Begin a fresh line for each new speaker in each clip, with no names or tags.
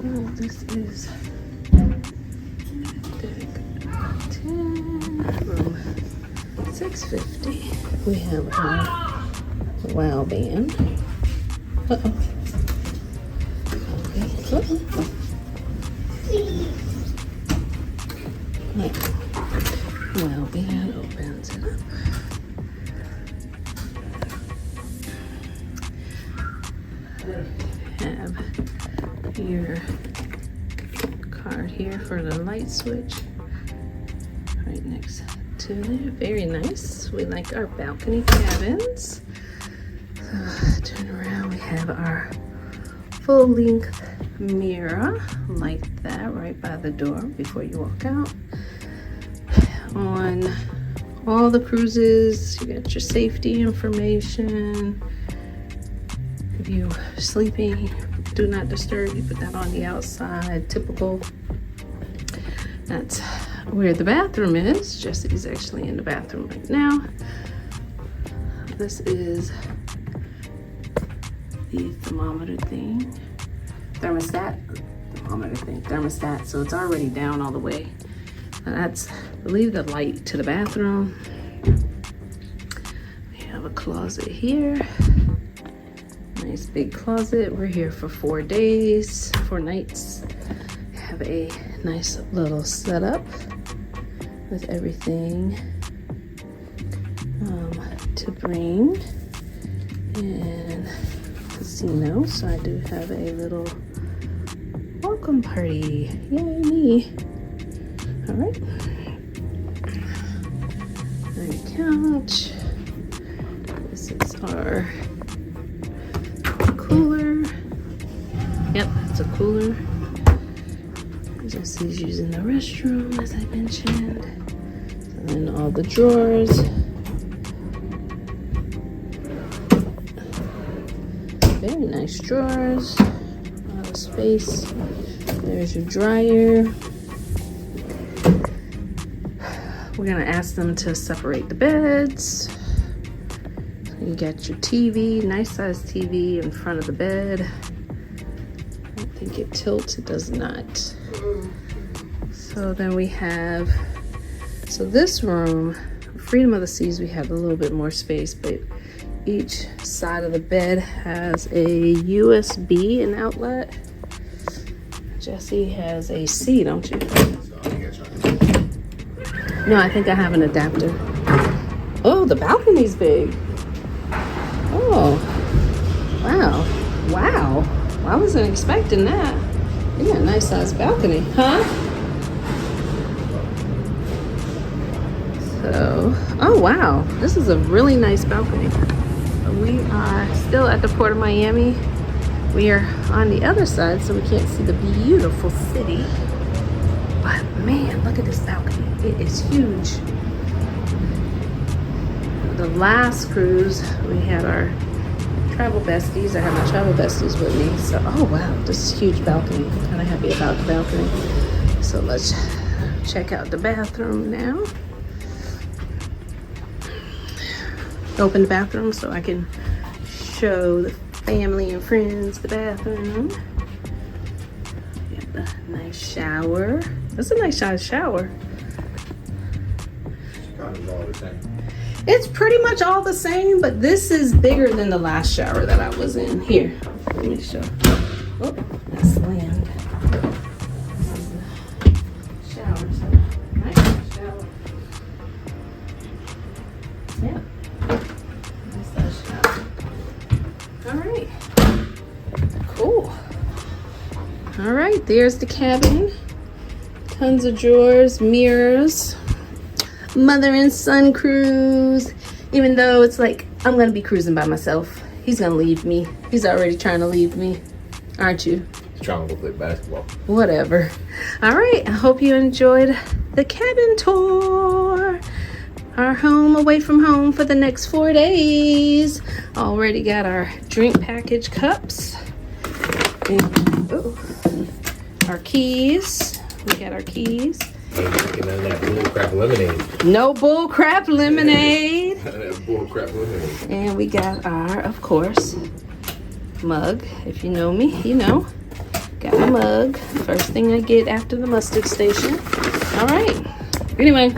This is deck 10, room 650. We have our wow band. Uh-oh. Okay. Uh-oh. Wow band opens it up. Have your card here for the light switch right next to there. Very nice. We like our balcony cabins. So turn around, we have our full length mirror like that right by the door before you walk out. On all the cruises, you got your safety information. If you're sleeping, do not disturb, you put that on the outside, typical. That's where the bathroom is. Jesse's actually in the bathroom right now. This is the thermometer thing. Thermostat, so it's already down all the way. And that's, I believe, the light to the bathroom. We have a closet here. Nice big closet. We're here for 4 days, 4 nights. Have a nice little setup with everything to bring. And casino, so I do have a little welcome party. Yay me. All right. Our couch. This is our cooler. Yep, it's a cooler. Jesse's using the restroom, as I mentioned. And then all the drawers. Very nice drawers. A lot of space. There's your dryer. We're gonna ask them to separate the beds. You got your TV, nice size TV in front of the bed. I don't think it tilts, it does not. So then we have, so this room, Freedom of the Seas, we have a little bit more space, but each side of the bed has a USB and outlet. Jesse has a C, don't you? No, I think I have an adapter. Oh, the balcony's big. Oh, wow. Wow. I wasn't expecting that. You got a nice sized balcony, huh? So, oh wow. This is a really nice balcony. We are still at the Port of Miami. We are on the other side, so we can't see the beautiful city. But man, look at this balcony. It is huge. The last cruise, we had our travel besties. I have my travel besties with me. So, oh wow, this is huge balcony. I'm kind of happy about the balcony. So let's check out the bathroom now. Open the bathroom so I can show the family and friends the bathroom. Got the nice shower. That's a nice size shower. It's pretty much all the same, but this is bigger than the last shower that I was in. Here, let me show. Oh, that's land. This is the shower. So nice shower. Yeah. Nice size shower. All right. Cool. All right, there's the cabin. Tons of drawers, mirrors. Mother and son cruise. Even though it's like, I'm gonna be cruising by myself. He's gonna leave me. He's already trying to leave me. Aren't you?
Trying to go play basketball.
Whatever. All right, I hope you enjoyed the cabin tour. Our home away from home for the next 4 days. Already got our drink package cups. And, our keys. We got our keys.
Ain't none of that bull crap lemonade.
No bull crap lemonade.
None of that bull crap lemonade.
And we got our, of course, mug. If you know me, you know. Got my mug. First thing I get after the mustard station. All right. Anyway,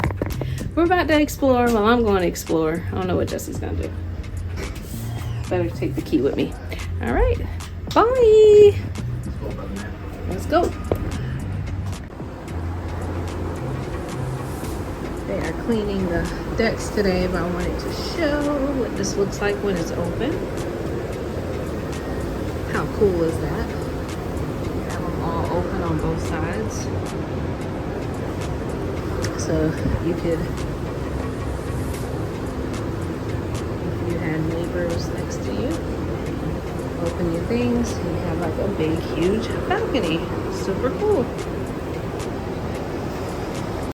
we're about to explore. Well, I'm going to explore. I don't know what Jesse's gonna do. Better take the key with me. All right. Bye. Let's go. They are cleaning the decks today, but I wanted to show what this looks like when it's open. How cool is that? You have them all open on both sides. So you could, if you had neighbors next to you, open your things, you have like a big, huge balcony. Super cool.